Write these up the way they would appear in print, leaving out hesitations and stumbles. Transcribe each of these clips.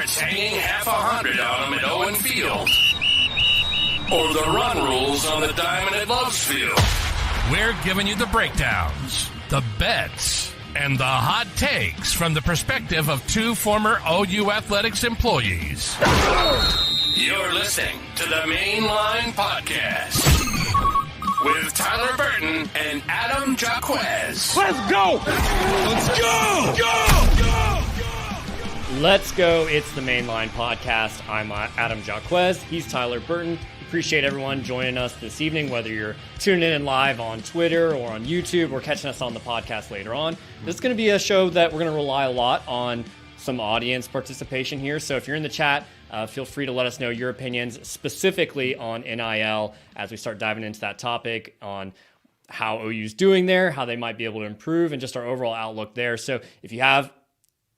parents hanging half 100 on them at Owen Field, or the run rules on the diamond at Love's Field. We're giving you the breakdowns, the bets, and the hot takes from the perspective of two former OU Athletics employees. You're listening to the Mainline Podcast with Tyler Burton and Adam Jacquez. Let's go! Let's go! Go! Let's go. It's the Mainline Podcast. I'm Adam Jacquez. He's Tyler Burton. Appreciate everyone joining us this evening, whether you're tuning in live on Twitter or on YouTube or catching us on the podcast later on. This is going to be a show that we're going to rely a lot on some audience participation here. So if you're in the chat, feel free to let us know your opinions specifically on NIL as we start diving into that topic on how OU's doing there, how they might be able to improve, and just our overall outlook there. So if you have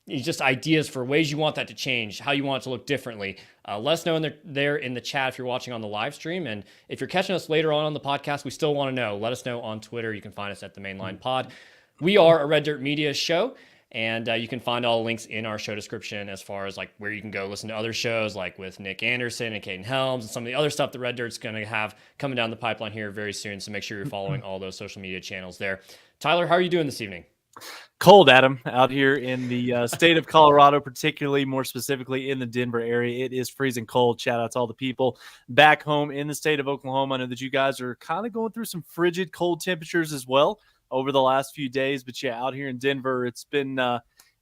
just ideas for ways you want that to change, how you want it to look differently, let us know there in the chat if you're watching on the live stream. And if you're catching us later on the podcast, we still want to know. Let us know on Twitter. You can find us at the Mainline Pod. We are a Red Dirt Media show, and you can find all the links in our show description as far as like where you can go listen to other shows like with Nick Anderson and Caden Helms and some of the other stuff that Red Dirt's going to have coming down the pipeline here very soon. So make sure you're following all those social media channels there. Tyler, how are you doing this evening? Cold, Adam, out here in the state of Colorado, particularly more specifically in the Denver area. It is freezing cold. Shout out to all the people back home in the state of Oklahoma. I know that you guys are kind of going through some frigid cold temperatures as well over the last few days. But yeah, out here in Denver, it's been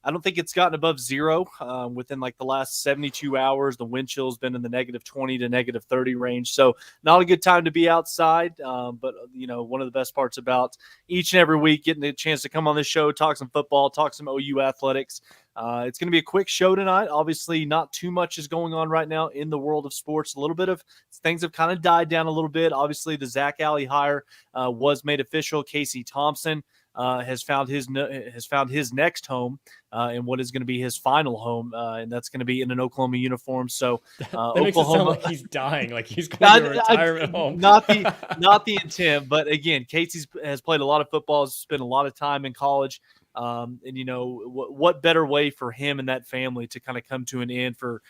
I don't think it's gotten above zero within like the last 72 hours. The wind chill's been in the negative 20 to negative 30 range. So not a good time to be outside. But, you know, one of the best parts about each and every week, getting the chance to come on this show, talk some football, talk some OU athletics. It's going to be a quick show tonight. Obviously, not too much is going on right now in the world of sports. A little bit of things have kind of died down a little bit. Obviously, the Zach Alley hire was made official. Casey Thompson has found his next home and what is going to be his final home, and that's going to be in an Oklahoma uniform. So that Oklahoma, makes it sound like he's dying, like he's going to a retirement home. Not the intent, but again, Casey has played a lot of football, has spent a lot of time in college. And you know what better way for him and that family to kind of come to an end for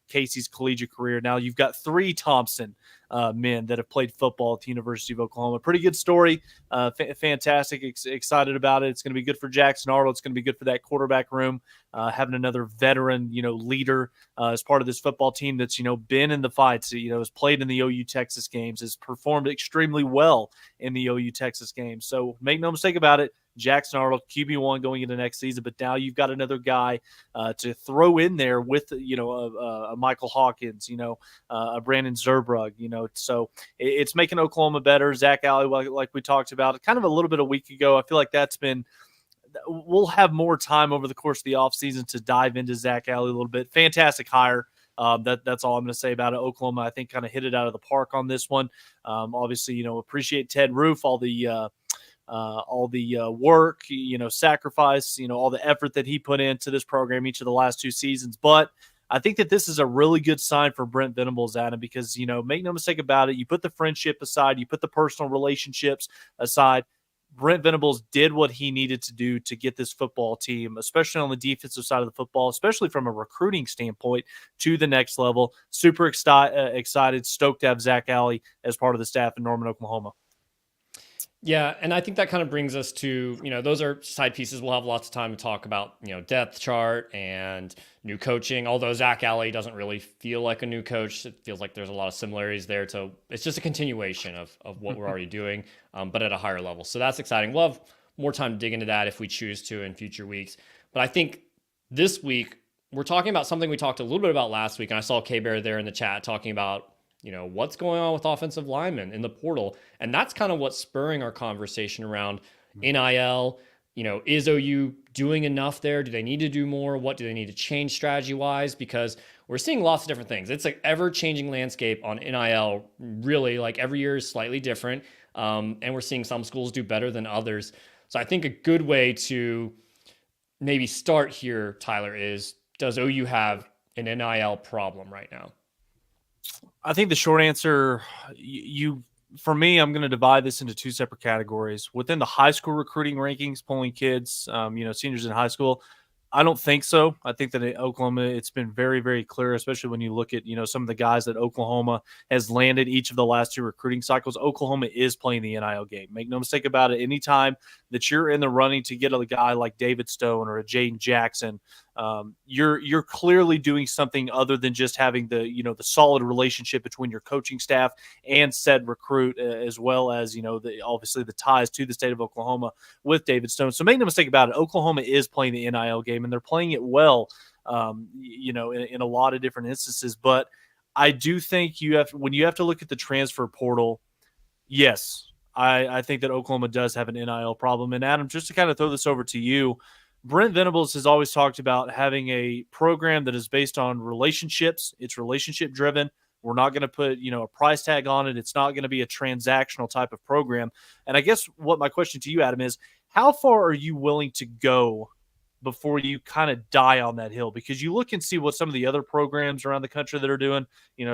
Casey's collegiate career. Now you've got three Thompson men that have played football at the University of Oklahoma. Pretty good story. Fantastic. Excited about it. It's going to be good for Jackson Arnold. It's going to be good for that quarterback room. Having another veteran, leader as part of this football team that's, been in the fights, has played in the OU Texas games, has performed extremely well in the OU Texas games. So make no mistake about it. Jackson Arnold, QB1 going into next season, but now you've got another guy to throw in there with, a Michael Hawkins, a Brandon Zerbrug, so it's making Oklahoma better. Zach Alley, like we talked about, kind of a little bit a week ago. I feel like we'll have more time over the course of the offseason to dive into Zach Alley a little bit. Fantastic hire. That's all I'm going to say about it. Oklahoma, I think, kind of hit it out of the park on this one. Obviously, appreciate Ted Roof, all the work, sacrifice, all the effort that he put into this program each of the last two seasons. But I think that this is a really good sign for Brent Venables, Adam, because, make no mistake about it. You put the friendship aside, you put the personal relationships aside. Brent Venables did what he needed to do to get this football team, especially on the defensive side of the football, especially from a recruiting standpoint, to the next level. Super excited, stoked to have Zach Alley as part of the staff in Norman, Oklahoma. Yeah, and I think that kind of brings us to, those are side pieces. We'll have lots of time to talk about, depth chart and new coaching, although Zach Alley doesn't really feel like a new coach. It feels like there's a lot of similarities there. So it's just a continuation of what we're already doing, but at a higher level. So that's exciting. We'll have more time to dig into that if we choose to in future weeks. But I think this week we're talking about something we talked a little bit about last week, and I saw K-Bear there in the chat talking about what's going on with offensive linemen in the portal. And that's kind of what's spurring our conversation around NIL. Is OU doing enough there? Do they need to do more? What do they need to change strategy-wise? Because we're seeing lots of different things. It's an ever-changing landscape on NIL. Really, like every year is slightly different. And we're seeing some schools do better than others. So I think a good way to maybe start here, Tyler, is does OU have an NIL problem right now? I think the short answer, for me, I'm going to divide this into two separate categories. Within the high school recruiting rankings, pulling kids, seniors in high school, I don't think so. I think that at Oklahoma, it's been very, very clear, especially when you look at, some of the guys that Oklahoma has landed each of the last 2 recruiting cycles. Oklahoma is playing the NIL game. Make no mistake about it. Anytime that you're in the running to get a guy like David Stone or a Jaden Jackson, you're clearly doing something other than just having the solid relationship between your coaching staff and said recruit, as well as obviously the ties to the state of Oklahoma with David Stone. So make no mistake about it, Oklahoma is playing the NIL game, and they're playing it well, in a lot of different instances. But I do think when you have to look at the transfer portal, yes, I think that Oklahoma does have an NIL problem. And Adam, just to kind of throw this over to you, Brent Venables has always talked about having a program that is based on relationships. It's relationship driven. We're not going to put, a price tag on it. It's not going to be a transactional type of program. And I guess what my question to you, Adam, is how far are you willing to go before you kind of die on that hill? Because you look and see what some of the other programs around the country that are doing,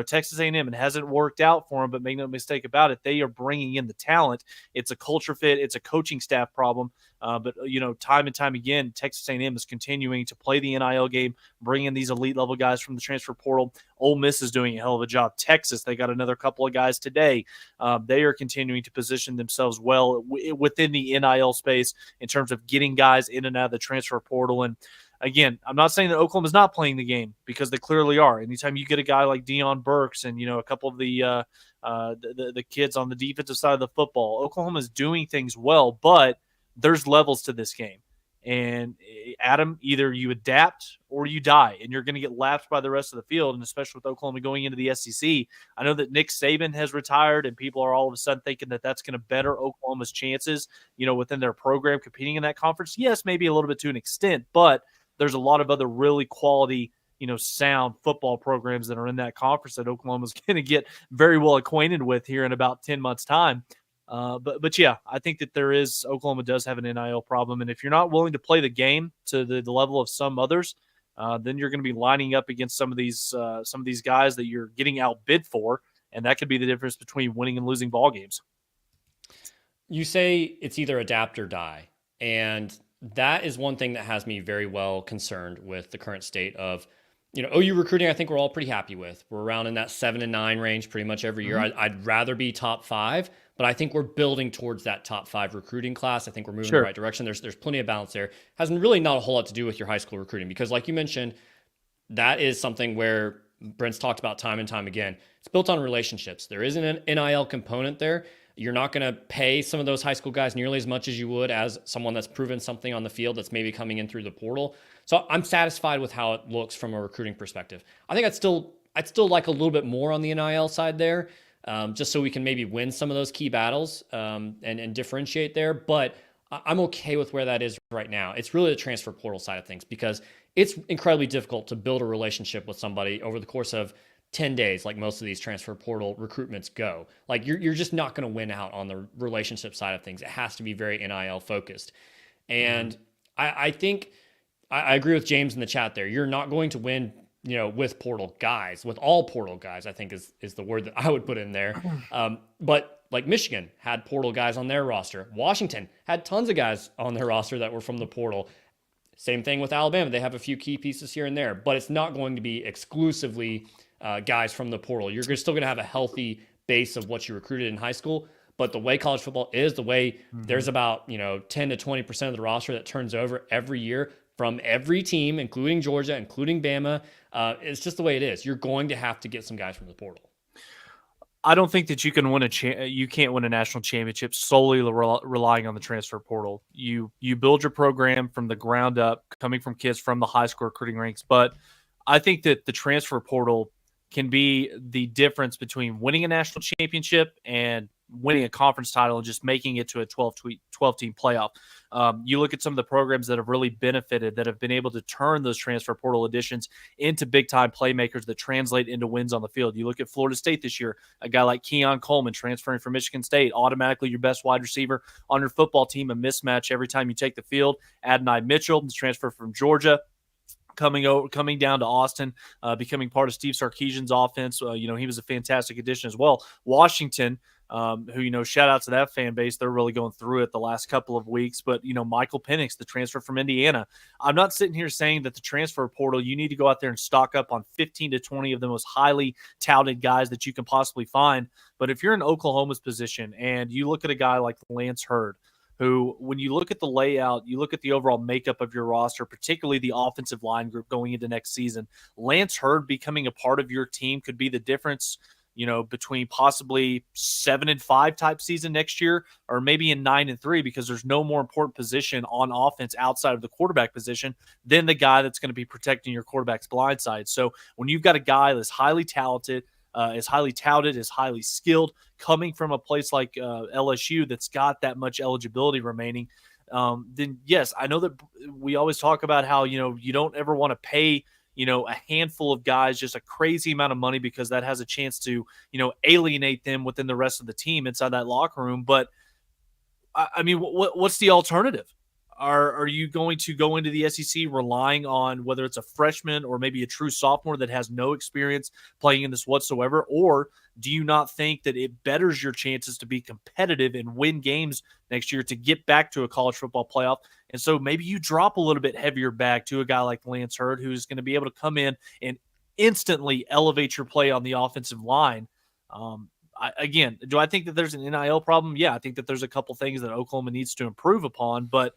Texas A&M, it hasn't worked out for them, but make no mistake about it, they are bringing in the talent. It's a culture fit. It's a coaching staff problem. But time and time again, Texas A&M is continuing to play the NIL game, bring in these elite level guys from the transfer portal. Ole Miss is doing a hell of a job. Texas, they got another couple of guys today. They are continuing to position themselves well within the NIL space in terms of getting guys in and out of the transfer portal. And again, I'm not saying that Oklahoma is not playing the game, because they clearly are. Anytime you get a guy like Deion Burks and a couple of the kids on the defensive side of the football, Oklahoma is doing things well, but there's levels to this game. And Adam, either you adapt or you die, and you're going to get lapped by the rest of the field. And especially with Oklahoma going into the SEC, I know that Nick Saban has retired, and people are all of a sudden thinking that that's going to better Oklahoma's chances, within their program competing in that conference. Yes, maybe a little bit to an extent, but there's a lot of other really quality, sound football programs that are in that conference that Oklahoma's going to get very well acquainted with here in about 10 months' time. But yeah, I think that Oklahoma does have an NIL problem. And if you're not willing to play the game to the level of some others, then you're going to be lining up against some of these guys that you're getting outbid for. And that could be the difference between winning and losing ball games. You say it's either adapt or die. And that is one thing that has me very well concerned with the current state of, OU recruiting. I think we're all pretty happy with. We're around in that 7 and 9 range pretty much every year. I'd rather be top 5, but I think we're building towards that top 5 recruiting class. I think we're moving in the right direction. There's plenty of balance there. Has really not a whole lot to do with your high school recruiting, because like you mentioned, that is something where Brent's talked about time and time again. It's built on relationships. There isn't an NIL component there. You're not going to pay some of those high school guys nearly as much as you would as someone that's proven something on the field that's maybe coming in through the portal. So I'm satisfied with how it looks from a recruiting perspective. I think I'd still like a little bit more on the NIL side there, just so we can maybe win some of those key battles and differentiate there. But I'm okay with where that is right now. It's really the transfer portal side of things, because it's incredibly difficult to build a relationship with somebody over the course of 10 days, like most of these transfer portal recruitments go. Like you're just not going to win out on the relationship side of things. It has to be very NIL focused. And I think I agree with James in the chat there. You're not going to win, with portal guys, with all portal guys, I think is the word that I would put in there. But like Michigan had portal guys on their roster. Washington had tons of guys on their roster that were from the portal. Same thing with Alabama. They have a few key pieces here and there, but it's not going to be exclusively guys from the portal. You're still going to have a healthy base of what you recruited in high school, but the way college football is, the way there's about 10 to 20% of the roster that turns over every year from every team, including Georgia, including Bama. It's just the way it is. You're going to have to get some guys from the portal. I don't think that you can you can't win a national championship solely relying on the transfer portal. You build your program from the ground up, coming from kids from the high school recruiting ranks. But I think that the transfer portal can be the difference between winning a national championship and winning a conference title and just making it to a 12-team playoff. You look at some of the programs that have really benefited, that have been able to turn those transfer portal additions into big-time playmakers that translate into wins on the field. You look at Florida State this year, a guy like Keon Coleman transferring from Michigan State, automatically your best wide receiver on your football team, a mismatch every time you take the field. Adonai Mitchell, transfer from Georgia, coming down to Austin, becoming part of Steve Sarkisian's offense. He was a fantastic addition as well. Washington, who, shout out to that fan base. They're really going through it the last couple of weeks. But, Michael Penix, the transfer from Indiana. I'm not sitting here saying that the transfer portal, you need to go out there and stock up on 15 to 20 of the most highly touted guys that you can possibly find. But if you're in Oklahoma's position and you look at a guy like Lance Hurd, who, when you look at the layout, you look at the overall makeup of your roster, particularly the offensive line group going into next season, Lance Hurd becoming a part of your team could be the difference, between possibly 7-5 type season next year, or maybe in 9-3, because there's no more important position on offense outside of the quarterback position than the guy that's going to be protecting your quarterback's blind side. So when you've got a guy that's highly talented, is highly touted, is highly skilled, coming from a place like LSU that's got that much eligibility remaining, then yes, I know that we always talk about how, you don't ever want to pay, a handful of guys just a crazy amount of money, because that has a chance to, alienate them within the rest of the team inside that locker room. But I mean, what's the alternative? Are you going to go into the SEC relying on whether it's a freshman or maybe a true sophomore that has no experience playing in this whatsoever? Or do you not think that it betters your chances to be competitive and win games next year to get back to a college football playoff? And so maybe you drop a little bit heavier back to a guy like Lance Hurd, who's going to be able to come in and instantly elevate your play on the offensive line. Again, do I think that there's an NIL problem? Yeah, I think that there's a couple things that Oklahoma needs to improve upon, but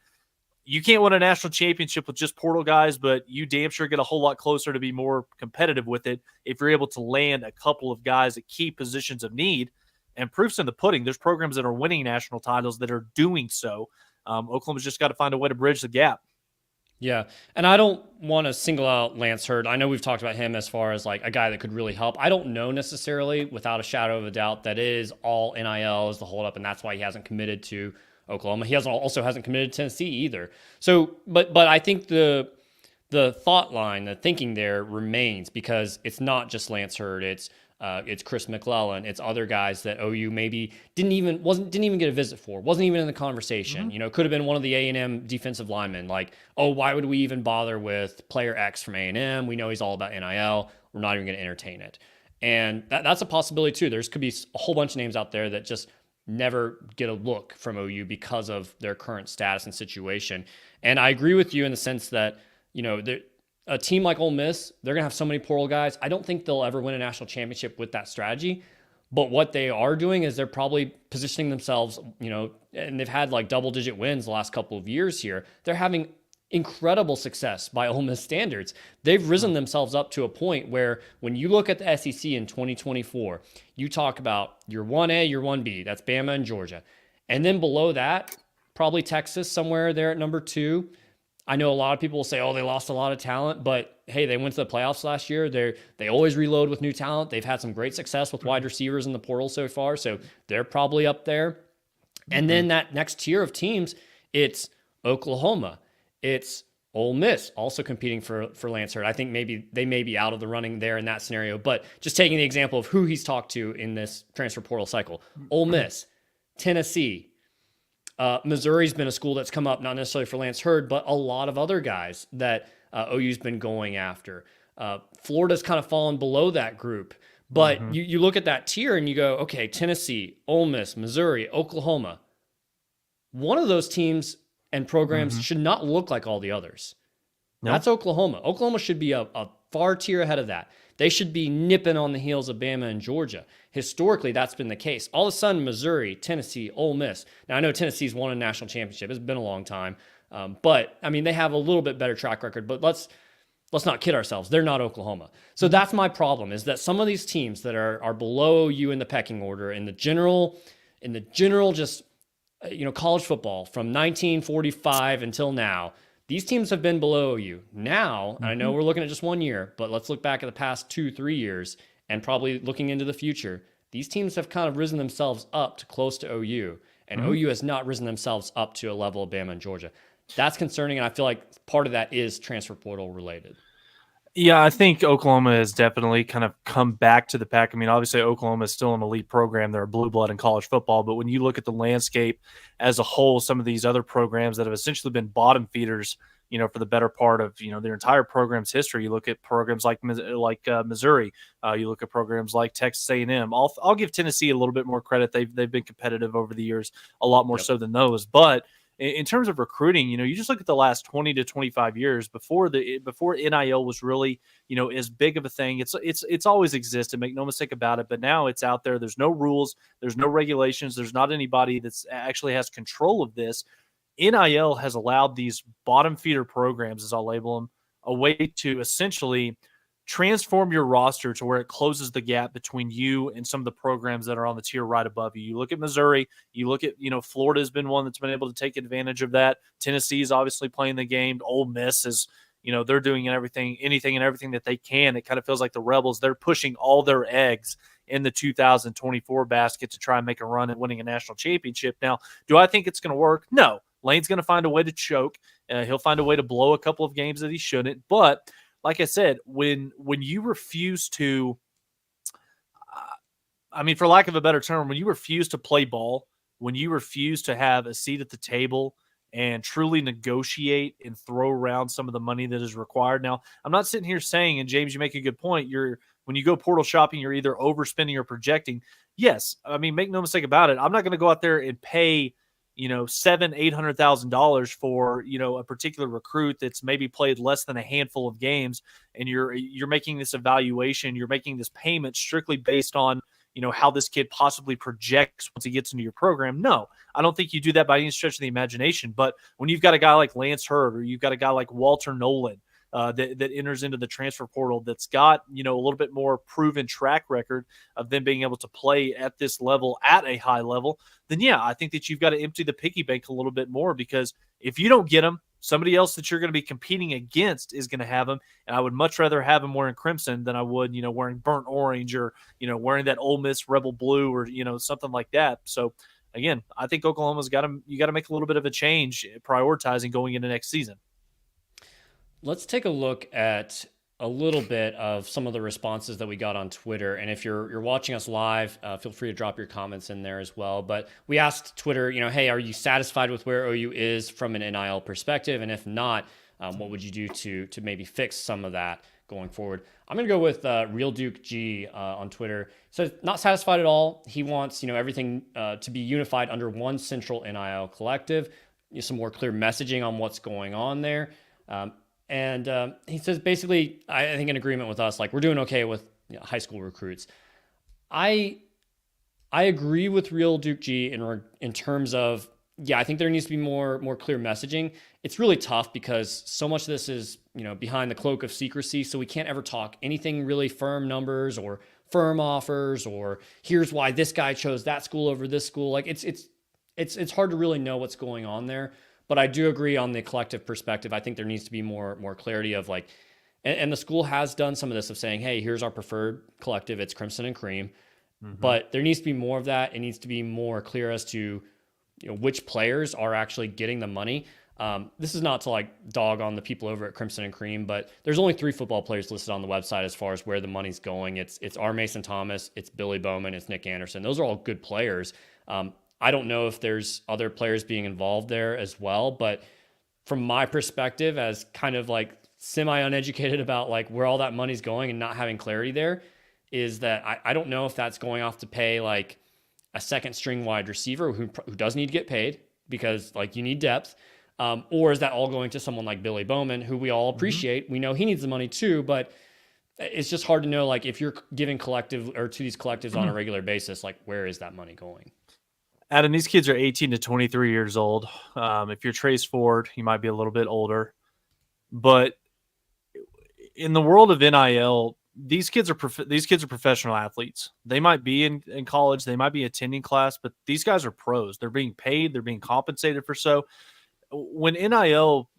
you can't win a national championship with just portal guys, but you damn sure get a whole lot closer to be more competitive with it if you're able to land a couple of guys at key positions of need. And proof's in the pudding. There's programs that are winning national titles that are doing so. Oklahoma's just got to find a way to bridge the gap. Yeah, and I don't want to single out Lance Hurd. I know we've talked about him as far as like a guy that could really help. I don't know necessarily, without a shadow of a doubt, that it is all NIL is the holdup, and that's why he hasn't committed to Oklahoma. He also hasn't committed to Tennessee either. So, but I think the thought line, the thinking there remains, because it's not just Lance Hurd. It's Chris McClellan. It's other guys that OU maybe didn't even get a visit for. Wasn't even in the conversation. Mm-hmm. Could have been one of the A&M defensive linemen. Like, oh, why would we even bother with player X from A&M? We know he's all about NIL. We're not even going to entertain it. And that's a possibility too. Could be a whole bunch of names out there that just never get a look from OU because of their current status and situation. And I agree with you in the sense that, a team like Ole Miss, they're going to have so many portal guys. I don't think they'll ever win a national championship with that strategy. But what they are doing is they're probably positioning themselves, and they've had like double-digit wins the last couple of years here. They're having incredible success by Ole Miss standards. They've risen themselves up to a point where when you look at the SEC in 2024, you talk about your 1A, your 1B, that's Bama and Georgia. And then below that, probably Texas somewhere there at number 2. I know a lot of people will say, oh, they lost a lot of talent, but hey, they went to the playoffs last year. They always reload with new talent. They've had some great success with wide receivers in the portal so far, so they're probably up there. And then that next tier of teams, it's Oklahoma, it's Ole Miss, also competing for Lance Hurd. I think maybe they may be out of the running there in that scenario, but just taking the example of who he's talked to in this transfer portal cycle, Ole Miss, Tennessee, Missouri's been a school that's come up, not necessarily for Lance Hurd, but a lot of other guys that OU's been going after. Florida's kind of fallen below that group. But you look at that tier and you go, okay, Tennessee, Ole Miss, Missouri, Oklahoma. One of those teams and programs should not look like all the others. Nope. That's Oklahoma. Oklahoma should be a far tier ahead of that. They should be nipping on the heels of Bama and Georgia. Historically, that's been the case. All of a sudden, Missouri, Tennessee, Ole Miss. Now, I know Tennessee's won a national championship. It's been a long time. But, I mean, they have a little bit better track record. But let's not kid ourselves. They're not Oklahoma. So that's my problem, is that some of these teams that are below you in the pecking order, in the general just, college football from 1945 until now, these teams have been below you. Now, and I know we're looking at just 1 year, but let's look back at the past 2-3 years and probably looking into the future. These teams have kind of risen themselves up to close to OU, and OU has not risen themselves up to a level of Bama and Georgia. That's concerning, and I feel like part of that is transfer portal related. Yeah, I think Oklahoma has definitely kind of come back to the pack. I mean, obviously Oklahoma is still an elite program. They're a blue blood in college football. But when you look at the landscape as a whole, some of these other programs that have essentially been bottom feeders for the better part of, their entire program's history. You look at programs like Missouri, you look at programs like Texas A&M. I'll give Tennessee a little bit more credit. They've been competitive over the years, a lot more so than those. But in terms of recruiting, you just look at the last 20 to 25 years before NIL was really, as big of a thing. It's always existed, make no mistake about it. But now it's out there. There's no rules. There's no regulations. There's not anybody that's actually has control of this. NIL has allowed these bottom feeder programs, as I'll label them, a way to essentially transform your roster to where it closes the gap between you and some of the programs that are on the tier right above you. You look at Missouri, you look at, Florida has been one that's been able to take advantage of that. Tennessee is obviously playing the game. Ole Miss is, they're doing anything and everything that they can. It kind of feels like the Rebels, they're pushing all their eggs in the 2024 basket to try and make a run at winning a national championship. Now, do I think it's going to work? No. Lane's going to find a way to choke. He'll find a way to blow a couple of games that he shouldn't. But like I said, when you refuse to, for lack of a better term, when you refuse to play ball, when you refuse to have a seat at the table and truly negotiate and throw around some of the money that is required. Now, I'm not sitting here saying, and James, you make a good point, when you go portal shopping, you're either overspending or projecting. Yes, make no mistake about it. I'm not going to go out there and pay $700,000-$800,000 for a particular recruit that's maybe played less than a handful of games, and you're making this evaluation, you're making this payment strictly based on how this kid possibly projects once he gets into your program. No, I don't think you do that by any stretch of the imagination. But when you've got a guy like Lance Hurd, or you've got a guy like Walter Nolan that enters into the transfer portal, that's got a little bit more proven track record of them being able to play at this level, at a high level, then yeah, I think that you've got to empty the piggy bank a little bit more, because if you don't get them, somebody else that you're going to be competing against is going to have them. And I would much rather have them wearing crimson than I would, wearing burnt orange, or, wearing that Ole Miss Rebel blue, or, something like that. So again, I think Oklahoma's you got to make a little bit of a change prioritizing going into next season. Let's take a look at a little bit of some of the responses that we got on Twitter. And if you're watching us live, feel free to drop your comments in there as well. But we asked Twitter, hey, are you satisfied with where OU is from an NIL perspective? And if not, what would you do to maybe fix some of that going forward? I'm going to go with Real Duke G on Twitter. So not satisfied at all. He wants, everything to be unified under one central NIL collective, some more clear messaging on what's going on there. And he says, basically, I think in agreement with us, like, we're doing okay with high school recruits. I agree with Real Duke G in terms of, I think there needs to be more clear messaging. It's really tough because so much of this is, behind the cloak of secrecy. So we can't ever talk anything really firm numbers or firm offers, or here's why this guy chose that school over this school. Like it's hard to really know what's going on there. But I do agree on the collective perspective. I think there needs to be more clarity of like, and the school has done some of this of saying, hey, here's our preferred collective. It's Crimson and Cream. Mm-hmm. But there needs to be more of that. It needs to be more clear as to which players are actually getting the money. This is not to like dog on the people over at Crimson and Cream, but there's only 3 football players listed on the website as far as where the money's going. It's R. Mason Thomas, it's Billy Bowman, it's Nick Anderson. Those are all good players. I don't know if there's other players being involved there as well, but from my perspective as kind of like semi-uneducated about like where all that money's going and not having clarity there, is that I don't know if that's going off to pay like a second string wide receiver who does need to get paid because like you need depth, or is that all going to someone like Billy Bowman, who we all appreciate? Mm-hmm. We know he needs the money too, but it's just hard to know like if you're giving collective or to these collectives on a regular basis, like where is that money going? Adam, these kids are 18 to 23 years old. If you're Trace Ford, you might be a little bit older. But in the world of NIL, these kids are professional athletes. They might be in college, they might be attending class, but these guys are pros. They're being paid, they're being compensated for so. When NIL,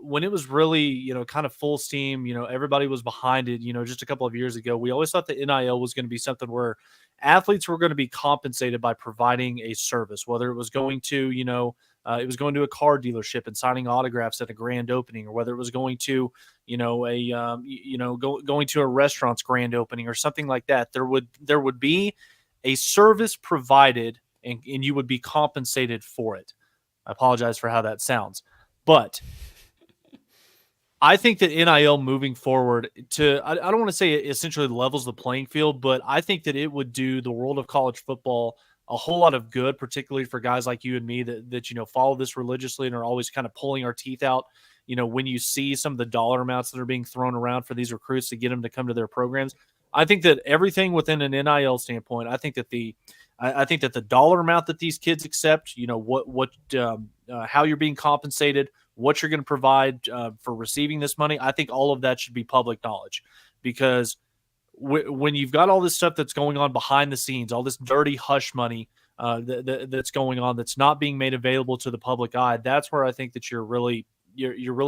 when it was really, kind of full steam, everybody was behind it, just a couple of years ago, we always thought that NIL was going to be something where athletes were going to be compensated by providing a service, whether it was going to, it was going to a car dealership and signing autographs at a grand opening, or whether it was going to, going to a restaurant's grand opening or something like that. There would be a service provided and you would be compensated for it. I apologize for how that sounds, but I think that NIL moving forward I don't want to say it essentially levels the playing field, but I think that it would do the world of college football a whole lot of good, particularly for guys like you and me that follow this religiously and are always kind of pulling our teeth out. When you see some of the dollar amounts that are being thrown around for these recruits to get them to come to their programs, I think that everything within an NIL standpoint, I think that the dollar amount that these kids accept, how you're being compensated, what you're going to provide for receiving this money, I think all of that should be public knowledge, because when you've got all this stuff that's going on behind the scenes, all this dirty hush money that's going on, that's not being made available to the public eye, that's where I think that you're really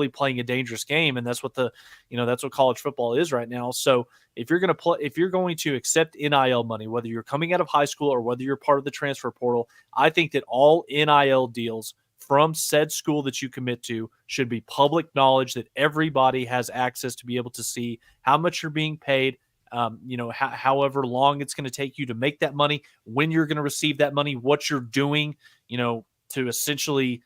playing a dangerous game. And that's what that's what college football is right now. So if you're going to accept NIL money, whether you're coming out of high school or whether you're part of the transfer portal, I think that all NIL deals from said school that you commit to should be public knowledge, that everybody has access to be able to see how much you're being paid, however long it's going to take you to make that money, when you're going to receive that money, what you're doing, to essentially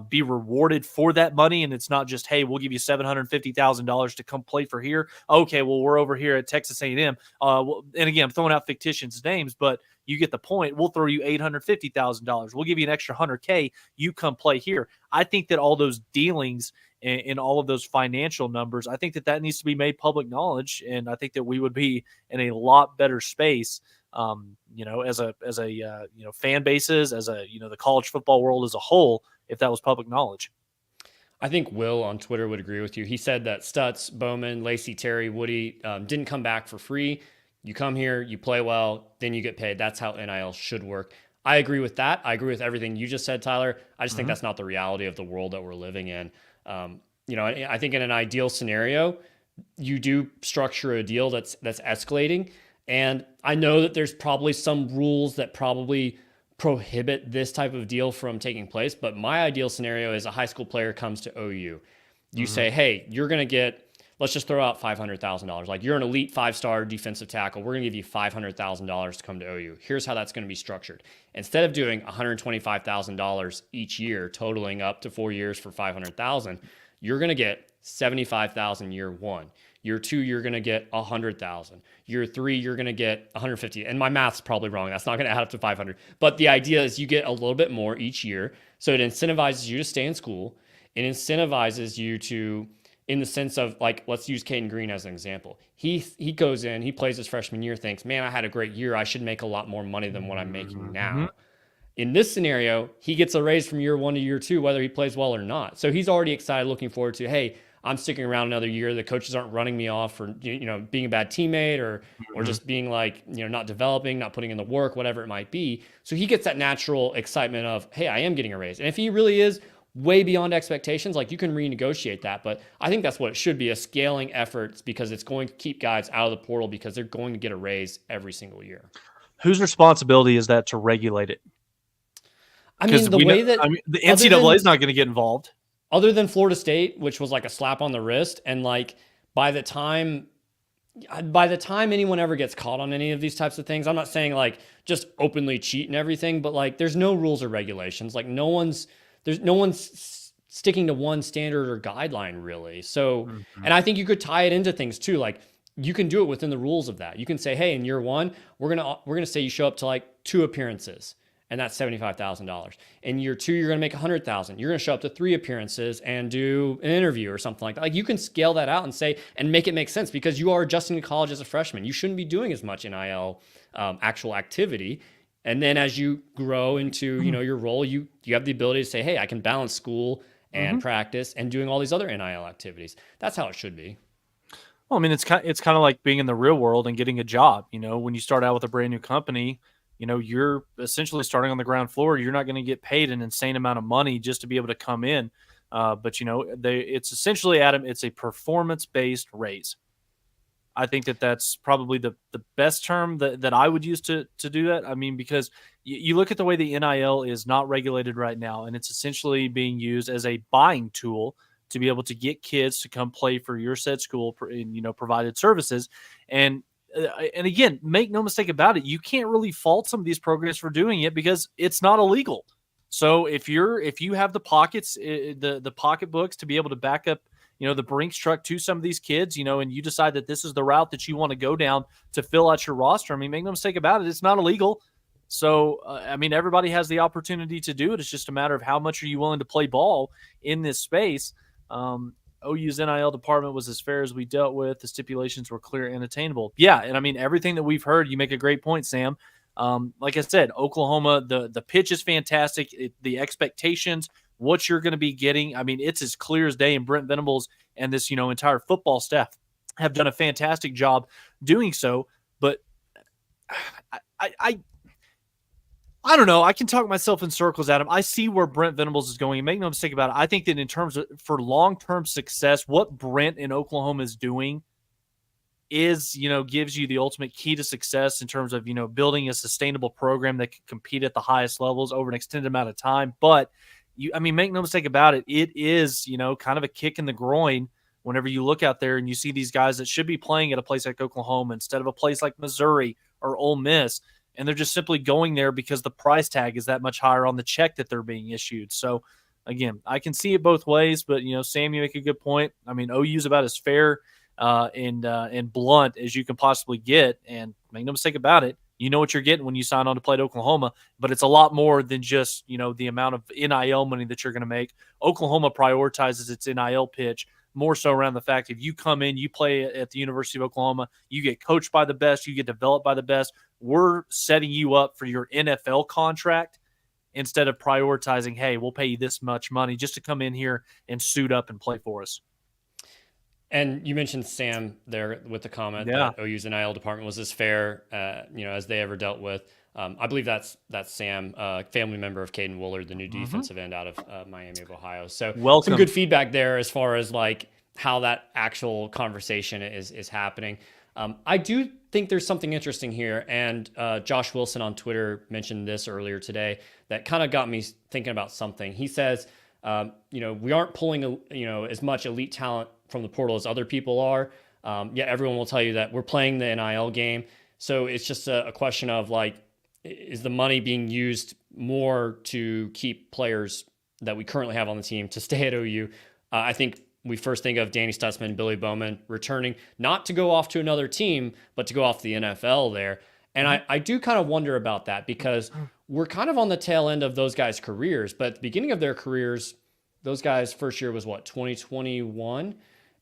be rewarded for that money. And it's not just, hey, we'll give you $750,000 to come play for here. Okay, well, we're over here at Texas A&M. And again, I'm throwing out fictitious names, but you get the point. We'll throw you $850,000. We'll give you an extra $100K. You come play here. I think that all those dealings and all of those financial numbers, I think that needs to be made public knowledge. And I think that we would be in a lot better space, as a fan bases, as the college football world as a whole, if that was public knowledge. I think Will on Twitter would agree with you. He said that Stutz, Bowman, Lacey, Terry, Woody didn't come back for free. You come here, you play well, then you get paid. That's how NIL should work. I agree with that. I agree with everything you just said, Tyler. I just think that's not the reality of the world that we're living in. I think in an ideal scenario, you do structure a deal that's escalating. And I know that there's probably some rules that probably prohibit this type of deal from taking place. But my ideal scenario is a high school player comes to OU. You say, hey, you're going to get, let's just throw out $500,000. Like, you're an elite 5-star defensive tackle. We're going to give you $500,000 to come to OU. Here's how that's going to be structured. Instead of doing $125,000 each year, totaling up to 4 years for $500,000, you're going to get $75,000 year one. Year two, you're going to get $100,000. Year three, you're going to get $150,000. And my math's probably wrong. That's not going to add up to $500,000. But the idea is you get a little bit more each year. So it incentivizes you to stay in school. It incentivizes you to, in the sense of, like, let's use Caden Green as an example. He goes in, he plays his freshman year, thinks, man, I had a great year. I should make a lot more money than what I'm making now. In this scenario, he gets a raise from year one to year two, whether he plays well or not. So he's already excited, looking forward to, hey, I'm sticking around another year. The coaches aren't running me off for, being a bad teammate or just being like, not developing, not putting in the work, whatever it might be. So he gets that natural excitement of, hey, I am getting a raise. And if he really is way beyond expectations, like, you can renegotiate that. But I think that's what it should be, a scaling effort, because it's going to keep guys out of the portal because they're going to get a raise every single year. Whose responsibility is that to regulate it? I mean, the NCAA is not going to get involved. Other than Florida State, which was like a slap on the wrist. And like, by the time anyone ever gets caught on any of these types of things, I'm not saying like just openly cheat and everything, but like, there's no rules or regulations. Like, no one's sticking to one standard or guideline, really. So, and I think you could tie it into things too. Like, you can do it within the rules of that. You can say, hey, in year one, we're going to say you show up to like 2 appearances, and that's $75,000. In year two, you're going to make $100,000. You're going to show up to 3 appearances and do an interview or something like that. Like, you can scale that out and say, and make it make sense, because you are adjusting to college as a freshman. You shouldn't be doing as much NIL actual activity. And then as you grow into, your role, you have the ability to say, hey, I can balance school and practice and doing all these other NIL activities. That's how it should be. Well, I mean, it's kind of like being in the real world and getting a job. When you start out with a brand new company, you're essentially starting on the ground floor. You're not going to get paid an insane amount of money just to be able to come in. But it's essentially, Adam, it's a performance-based raise. I think that's probably the best term that I would use to do that. I mean, because you look at the way the NIL is not regulated right now, and it's essentially being used as a buying tool to be able to get kids to come play for your said school, provided services. And again, make no mistake about it, you can't really fault some of these programs for doing it because it's not illegal. So if you have the pockets, the pocketbooks to be able to back up, the Brinks truck to some of these kids, and you decide that this is the route that you want to go down to fill out your roster. I mean, make no mistake about it, it's not illegal. So, everybody has the opportunity to do it. It's just a matter of how much are you willing to play ball in this space. OU's NIL department was as fair as we dealt with. The stipulations were clear and attainable. Yeah, and everything that we've heard, you make a great point, Sam. Like I said, Oklahoma, the pitch is fantastic. The expectations, what you're going to be getting, it's as clear as day. And Brent Venables and this, entire football staff have done a fantastic job doing so. But I don't know. I can talk myself in circles, Adam. I see where Brent Venables is going. And make no mistake about it. I think that in terms of for long-term success, what Brent in Oklahoma is doing is, gives you the ultimate key to success in terms of, building a sustainable program that can compete at the highest levels over an extended amount of time. But make no mistake about it. It is, kind of a kick in the groin whenever you look out there and you see these guys that should be playing at a place like Oklahoma instead of a place like Missouri or Ole Miss. And they're just simply going there because the price tag is that much higher on the check that they're being issued. So, again, I can see it both ways. But, Sam, you make a good point. OU's about as fair and blunt as you can possibly get. And make no mistake about it, you know what you're getting when you sign on to play at Oklahoma. But it's a lot more than just, the amount of NIL money that you're going to make. Oklahoma prioritizes its NIL pitch more so around the fact if you come in, you play at the University of Oklahoma, you get coached by the best, you get developed by the best. We're setting you up for your NFL contract instead of prioritizing, hey, we'll pay you this much money just to come in here and suit up and play for us. And you mentioned Sam there with the comment that OU's NIL department was as fair, as they ever dealt with. I believe that's Sam, family member of Caden Woolard, the new defensive end out of Miami of Ohio. So welcome. Some good feedback there as far as like how that actual conversation is happening. I do think there's something interesting here. And Josh Wilson on Twitter mentioned this earlier today that kind of got me thinking about something. He says, we aren't pulling, as much elite talent from the portal as other people are. Yet everyone will tell you that we're playing the NIL game. So it's just a question of like, is the money being used more to keep players that we currently have on the team to stay at OU? I think we first think of Danny Stutzman, Billy Bowman returning, not to go off to another team, but to go off to the NFL there. And I do kind of wonder about that because we're kind of on the tail end of those guys' careers. But at the beginning of their careers, those guys' first year was 2021?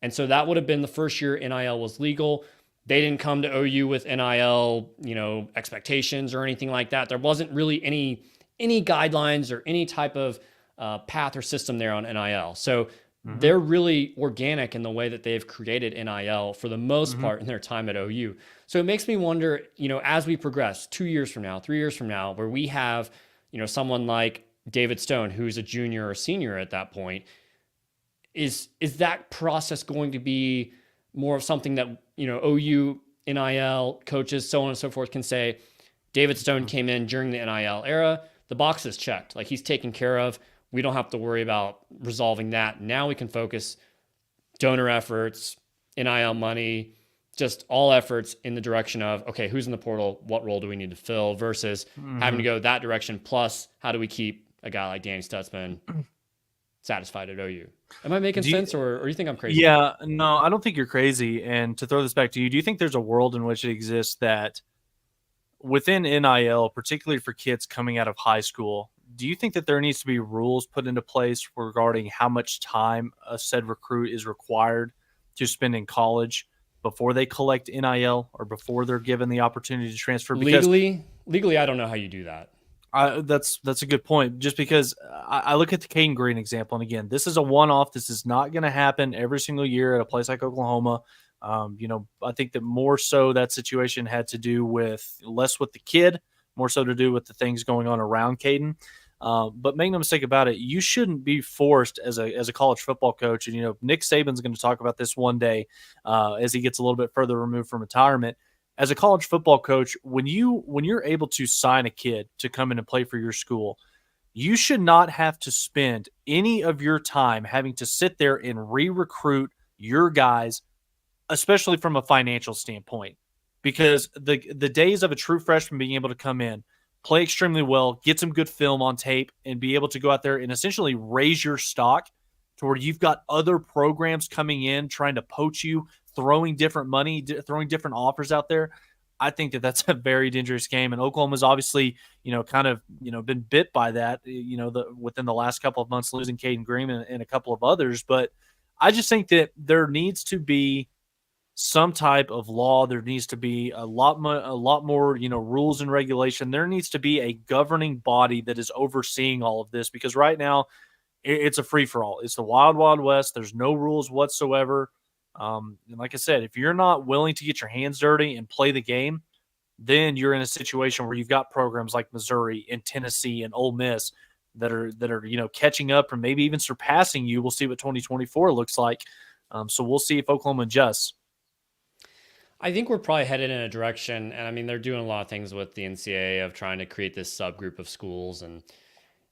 And so that would have been the first year NIL was legal. They didn't come to OU with NIL, expectations or anything like that. There wasn't really any guidelines or any type of path or system there on NIL. So they're really organic in the way that they've created NIL for the most part in their time at OU. So it makes me wonder, as we progress 2 years from now, 3 years from now, where we have, someone like David Stone, who's a junior or senior at that point, is that process going to be more of something that, OU, NIL, coaches, so on and so forth can say, David Stone came in during the NIL era, the box is checked, like he's taken care of. We don't have to worry about resolving that. Now we can focus donor efforts, NIL money, just all efforts in the direction of, okay, who's in the portal? What role do we need to fill versus having to go that direction? Plus, how do we keep a guy like Danny Stutzman satisfied at OU? Am I making sense or you think I'm crazy? Yeah, no, I don't think you're crazy. And to throw this back to you, do you think there's a world in which it exists that within NIL, particularly for kids coming out of high school, do you think that there needs to be rules put into place regarding how much time a said recruit is required to spend in college before they collect NIL or before they're given the opportunity to transfer? Because legally, I don't know how you do that. That's a good point. Just because I look at the Caden Green example, and again, this is a one-off. This is not going to happen every single year at a place like Oklahoma. I think that more so that situation had to do with less with the kid, more so to do with the things going on around Caden. But make no mistake about it, you shouldn't be forced as a college football coach. And, Nick Saban's going to talk about this one day as he gets a little bit further removed from retirement. As a college football coach, when you're able to sign a kid to come in and play for your school, you should not have to spend any of your time having to sit there and re-recruit your guys, especially from a financial standpoint. Because the days of a true freshman being able to come in, play extremely well, get some good film on tape, and be able to go out there and essentially raise your stock to where you've got other programs coming in trying to poach you, throwing different money, throwing different offers out there, I think that that's a very dangerous game. And Oklahoma's obviously, kind of, been bit by that, within the last couple of months, losing Caden Green and a couple of others. But I just think that there needs to be some type of law. There needs to be a lot more, rules and regulation. There needs to be a governing body that is overseeing all of this, because right now it's a free for all. It's the wild, wild west. There's no rules whatsoever. And like I said, if you're not willing to get your hands dirty and play the game, then you're in a situation where you've got programs like Missouri and Tennessee and Ole Miss that are catching up or maybe even surpassing you. We'll see what 2024 looks like. So we'll see if Oklahoma adjusts. I think we're probably headed in a direction, and I mean, they're doing a lot of things with the NCAA of trying to create this subgroup of schools, and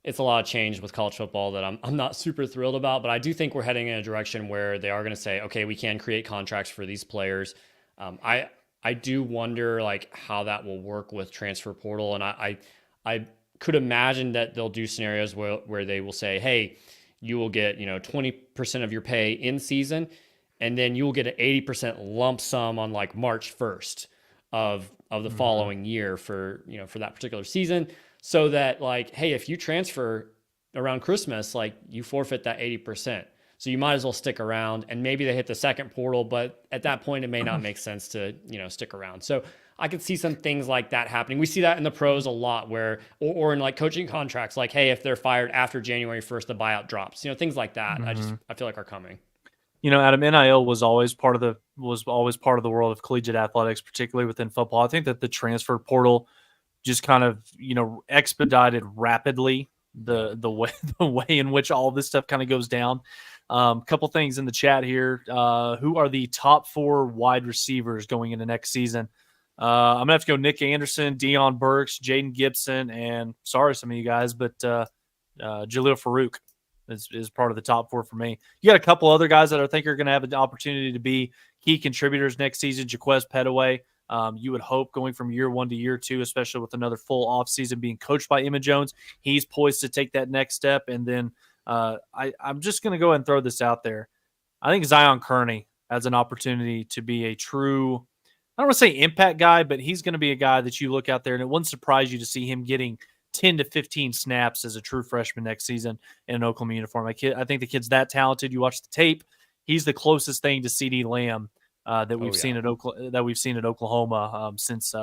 it's a lot of change with college football that I'm not super thrilled about, but I do think we're heading in a direction where they are going to say, okay, we can create contracts for these players. I do wonder like how that will work with transfer portal, and I could imagine that they'll do scenarios where they will say, hey, you will get 20% of your pay in season, and then you will get an 80% lump sum on like March 1st of the following year for that particular season, so that like, hey, if you transfer around Christmas, like you forfeit that 80%. So you might as well stick around, and maybe they hit the second portal, but at that point it may not make sense to, stick around. So I could see some things like that happening. We see that in the pros a lot where, or in like coaching contracts, like, hey, if they're fired after January 1st, the buyout drops, things like that. I feel like are coming. Adam, NIL was always part of the world of collegiate athletics, particularly within football. I think that the transfer portal just kind of, expedited rapidly the way in which all this stuff kind of goes down. Couple things in the chat here. Who are the top 4 wide receivers going into next season? I'm gonna have to go Nick Anderson, Deion Burks, Jaden Gibson, and sorry, some of you guys, but Jaleel Farouk is part of the top 4 for me. You got a couple other guys that I think are going to have an opportunity to be key contributors next season. Jacquez Petaway, you would hope going from year 1 to year 2, especially with another full offseason being coached by Emma Jones, he's poised to take that next step. And then I'm just going to go ahead and throw this out there. I think Zion Kearney has an opportunity to be a true, I don't want to say impact guy, but he's going to be a guy that you look out there, and it wouldn't surprise you to see him getting 10 to 15 snaps as a true freshman next season in an Oklahoma uniform. I think the kid's that talented. You watch the tape, he's the closest thing to CD Lamb that we've seen at Oklahoma since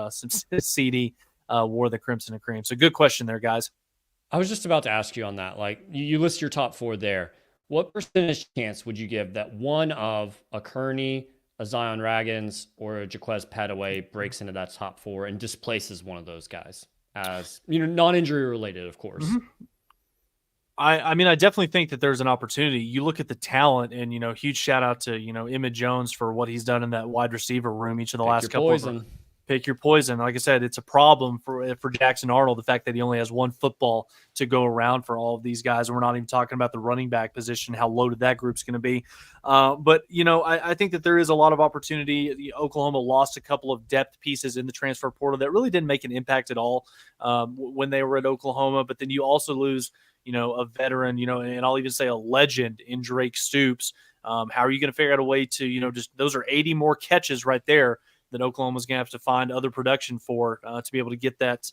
CD wore the crimson and cream. So good question there, guys. I was just about to ask you on that. Like you list your top 4 there. What percentage chance would you give that one of a Kearney, a Zion Raggins, or a Jacquez Petaway breaks into that top 4 and displaces one of those guys? As non-injury related, of course. Mm-hmm. I mean, I definitely think that there's an opportunity. You look at the talent, and huge shout out to Emma Jones for what he's done in that wide receiver room each of the last couple of. Pick your poison. Like I said, it's a problem for Jackson Arnold, the fact that he only has one football to go around for all of these guys. And we're not even talking about the running back position, how loaded that group's going to be. But I think that there is a lot of opportunity. Oklahoma lost a couple of depth pieces in the transfer portal that really didn't make an impact at all when they were at Oklahoma. But then you also lose, a veteran, and I'll even say a legend in Drake Stoops. How are you going to figure out a way to, just those are 80 more catches right there that Oklahoma's going to have to find other production for to be able to get that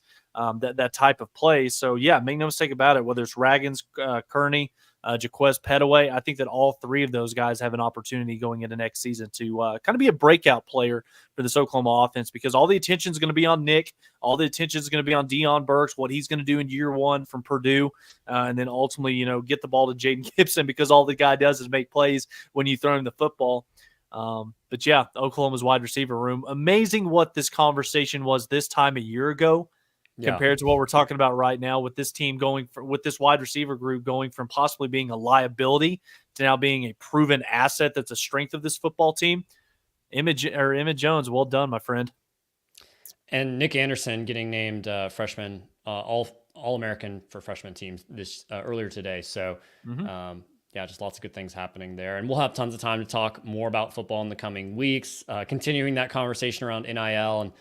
type of play. So, yeah, make no mistake about it, whether it's Raggins, Kearney, Jacquez Petaway, I think that all 3 of those guys have an opportunity going into next season to kind of be a breakout player for this Oklahoma offense, because all the attention is going to be on Nick. All the attention is going to be on Deion Burks, what he's going to do in year 1 from Purdue, and then ultimately, get the ball to Jaden Gibson, because all the guy does is make plays when you throw him the football. But yeah, Oklahoma's wide receiver room. Amazing what this conversation was this time a year ago compared to what we're talking about right now, with this team with this wide receiver group going from possibly being a liability to now being a proven asset that's a strength of this football team. Emma Jones, well done, my friend. And Nick Anderson getting named freshman All-American for freshman teams this earlier today. So yeah, just lots of good things happening there. And we'll have tons of time to talk more about football in the coming weeks, continuing that conversation around NIL. And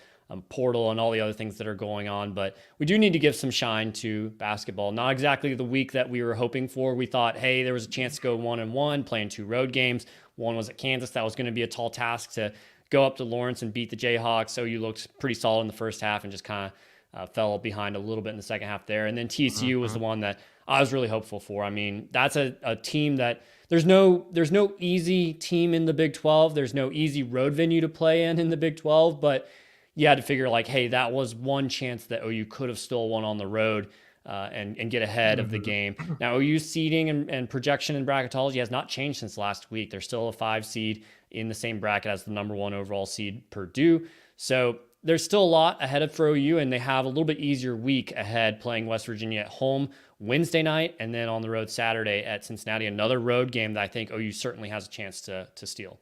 portal and all the other things that are going on. But we do need to give some shine to basketball. Not exactly the week that we were hoping for. We thought, hey, there was a chance to go 1-1, playing 2 road games. One was at Kansas. That was going to be a tall task to go up to Lawrence and beat the Jayhawks. So you looked pretty solid in the first half and just kind of fell behind a little bit in the second half there. And then TCU was the one that I was really hopeful for. I mean, that's a team that there's no easy team in the Big 12. There's no easy road venue to play in the Big 12, but you had to figure like, hey, that was one chance that OU could have stole one on the road and get ahead of the game. Now, OU's seeding and projection and bracketology has not changed since last week. They're still a 5 seed in the same bracket as the number 1 overall seed, Purdue. So there's still a lot ahead for OU, and they have a little bit easier week ahead, playing West Virginia at home Wednesday night, and then on the road Saturday at Cincinnati, another road game that I think OU certainly has a chance to steal.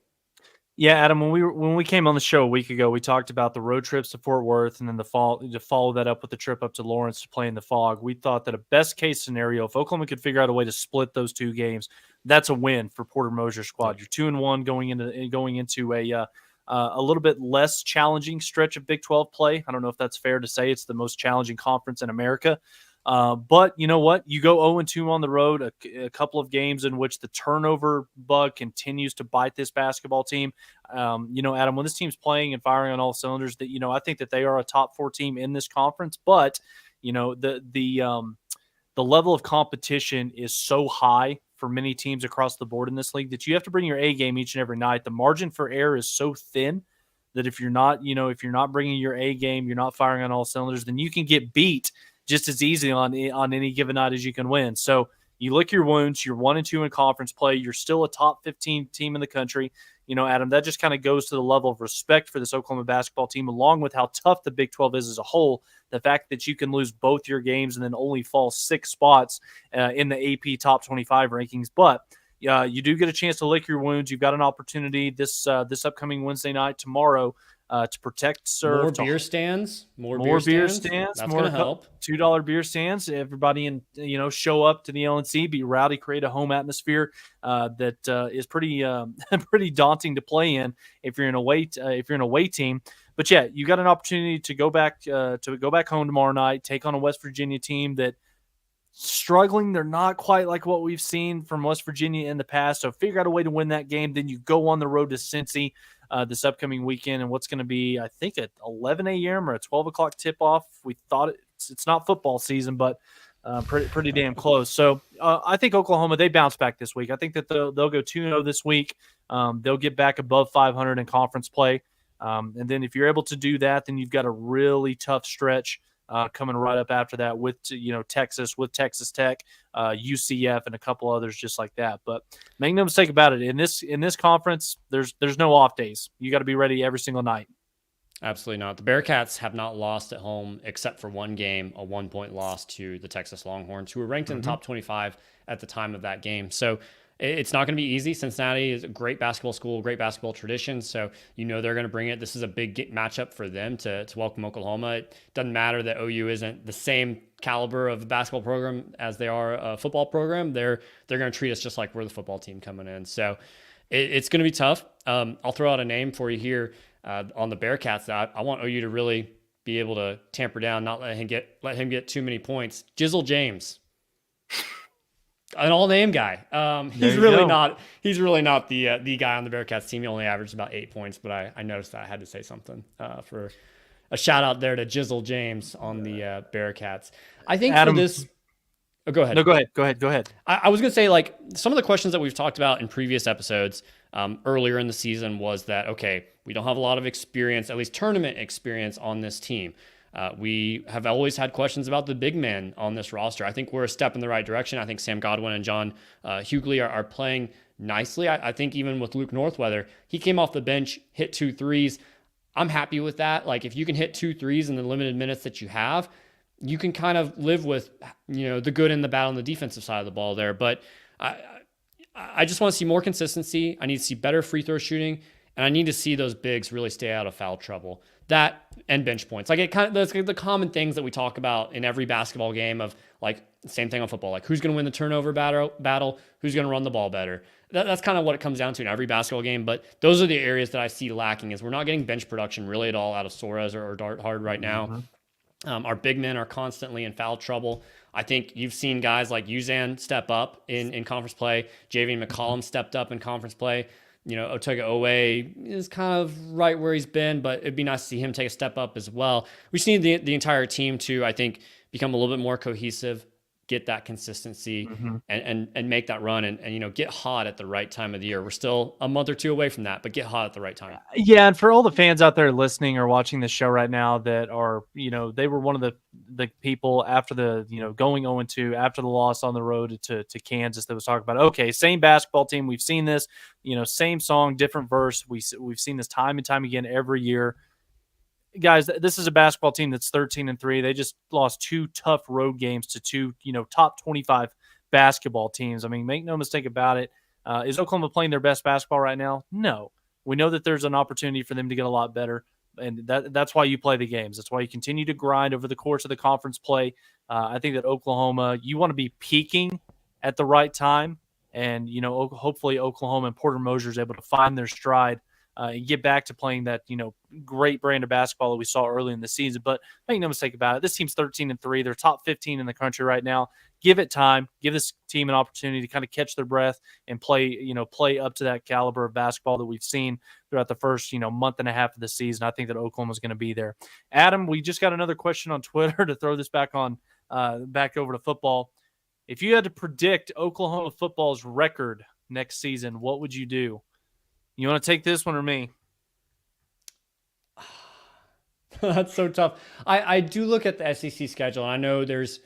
Yeah, Adam, when we came on the show a week ago, we talked about the road trips to Fort Worth and then to follow that up with the trip up to Lawrence to play in the Fog. We thought that a best case scenario, if Oklahoma could figure out a way to split those 2 games, that's a win for Porter Mosier's squad. You're 2-1 going into a little bit less challenging stretch of Big 12 play. I don't know if that's fair to say. It's the most challenging conference in America. But you know what? You go 0-2 on the road, a couple of games in which the turnover bug continues to bite this basketball team. Adam, when this team's playing and firing on all cylinders, that I think that they are a top 4 team in this conference. But the level of competition is so high for many teams across the board in this league that you have to bring your A game each and every night. The margin for error is so thin that if you're not bringing your A game, you're not firing on all cylinders, then you can get beat just as easy on any given night as you can win. So you lick your wounds. You're 1-2 in conference play. You're still a top 15 team in the country. Adam, that just kind of goes to the level of respect for this Oklahoma basketball team, along with how tough the Big 12 is as a whole. The fact that you can lose both your games and then only fall 6 spots in the AP top 25 rankings. But you do get a chance to lick your wounds. You've got an opportunity this upcoming Wednesday night, tomorrow, to protect, serve. More beer stands. More beer stands. That's more going to help. $2 beer stands. Everybody show up to the LNC, be rowdy, create a home atmosphere that is pretty pretty daunting to play in if you're an away team. But yeah, you got an opportunity to go back home tomorrow night, take on a West Virginia team that struggling. They're not quite like what we've seen from West Virginia in the past. So figure out a way to win that game. Then you go on the road to Cincy this upcoming weekend, and what's going to be, I think, at 11 a.m. or a 12 o'clock tip-off. We thought it's not football season, but pretty damn close. So I think Oklahoma, they bounce back this week. I think that they'll go 2-0 this week. They'll get back above 500 in conference play. And then if you're able to do that, then you've got a really tough stretch coming right up after that with Texas, with Texas Tech, UCF, and a couple others just like that. But make no mistake about it, in this conference, there's no off days. You got to be ready every single night. Absolutely not. The Bearcats have not lost at home except for one game, a 1-point loss to the Texas Longhorns, who were ranked in the top 25 at the time of that game. So it's not going to be easy. Cincinnati is a great basketball school, great basketball tradition. So, they're going to bring it. This is a big matchup for them to welcome Oklahoma. It doesn't matter that OU isn't the same caliber of a basketball program as they are a football program. They're going to treat us just like we're the football team coming in. So it's going to be tough. I'll throw out a name for you here on the Bearcats that I want OU to really be able to tamper down, not let him get too many points. Jizzle James. An all-name guy. He's really not the guy on the Bearcats team. He only averaged about 8 points, but I noticed that I had to say something for a shout out there to Jizzle James on the Bearcats. I think Adam, for this. Oh, go ahead. No, go ahead. I was going to say, like, some of the questions that we've talked about in previous episodes earlier in the season was that, okay, we don't have a lot of experience, at least tournament experience on this team. We have always had questions about the big men on this roster. I think we're a step in the right direction. I think Sam Godwin and John Hughley are playing nicely. I think even with Luke Northweather, he came off the bench, hit 2 threes. I'm happy with that. Like, if you can hit 2 threes in the limited minutes that you have, you can kind of live with, the good and the bad on the defensive side of the ball there. But I just want to see more consistency. I need to see better free throw shooting, and I need to see those bigs really stay out of foul trouble. That and bench points. Like, that's the common things that we talk about in every basketball game of, like, same thing on football. Like, who's going to win the turnover battle? Who's going to run the ball better? that's kind of what it comes down to in every basketball game. But those are the areas that I see lacking is we're not getting bench production really at all out of Suarez or Dart Hard right now. Our big men are constantly in foul trouble. I think you've seen guys like Uzan step up in conference play. Javian McCollum stepped up in conference play. Otoga Owe is kind of right where he's been, but it'd be nice to see him take a step up as well. We just need the entire team to, I think, become a little bit more cohesive, get that consistency and make that run and get hot at the right time of the year. We're still a month or two away from that, but get hot at the right time. Yeah, and for all the fans out there listening or watching this show right now that are, they were one of the people after the, going 0-2 after the loss on the road to Kansas that was talking about, okay, same basketball team. We've seen this, same song, different verse. We've seen this time and time again every year. Guys, this is a basketball team that's 13-3. They just lost 2 tough road games to 2, top 25 basketball teams. I mean, make no mistake about it. Is Oklahoma playing their best basketball right now? No. We know that there's an opportunity for them to get a lot better, and that's why you play the games. That's why you continue to grind over the course of the conference play. I think that Oklahoma, you want to be peaking at the right time, and hopefully Oklahoma and Porter Moser is able to find their stride and get back to playing that, great brand of basketball that we saw early in the season. But make no mistake about it, this team's 13-3. They're top 15 in the country right now. Give it time. Give this team an opportunity to kind of catch their breath and play up to that caliber of basketball that we've seen throughout the first, month and a half of the season. I think that Oklahoma's going to be there. Adam, we just got another question on Twitter to throw this back over to football. If you had to predict Oklahoma football's record next season, what would you do? You want to take this one or me? That's so tough. I do look at the SEC schedule, and I know there's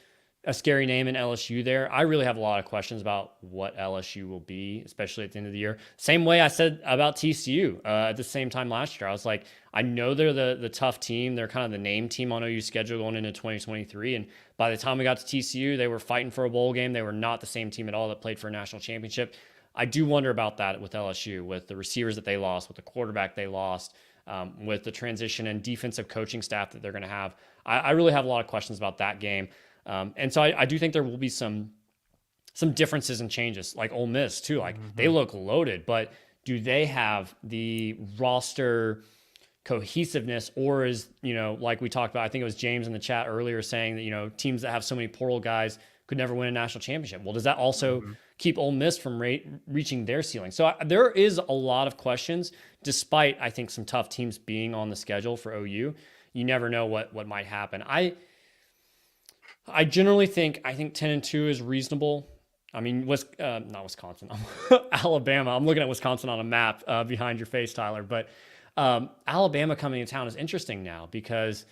a scary name in LSU there. I really have a lot of questions about what LSU will be, especially at the end of the year. Same way I said about TCU at the same time last year. I was like, I know they're the tough team. They're kind of the name team on OU's schedule going into 2023. And by the time we got to TCU, they were fighting for a bowl game. They were not the same team at all that played for a national championship. I do wonder about that with LSU, with the receivers that they lost, with the quarterback they lost, with the transition and defensive coaching staff that they're going to have. I really have a lot of questions about that game. And so I do think there will be some differences and changes, like Ole Miss too. Like they look loaded, but do they have the roster cohesiveness, or is, like we talked about, I think it was James in the chat earlier saying that, teams that have so many portal guys could never win a national championship. Well, does that also keep Ole Miss from reaching their ceiling? So there is a lot of questions, despite, I think, some tough teams being on the schedule for OU. You never know what might happen. I generally think 10-2 is reasonable. I mean, not Wisconsin, Alabama. I'm looking at Wisconsin on a map behind your face, Tyler. But Alabama coming to town is interesting now because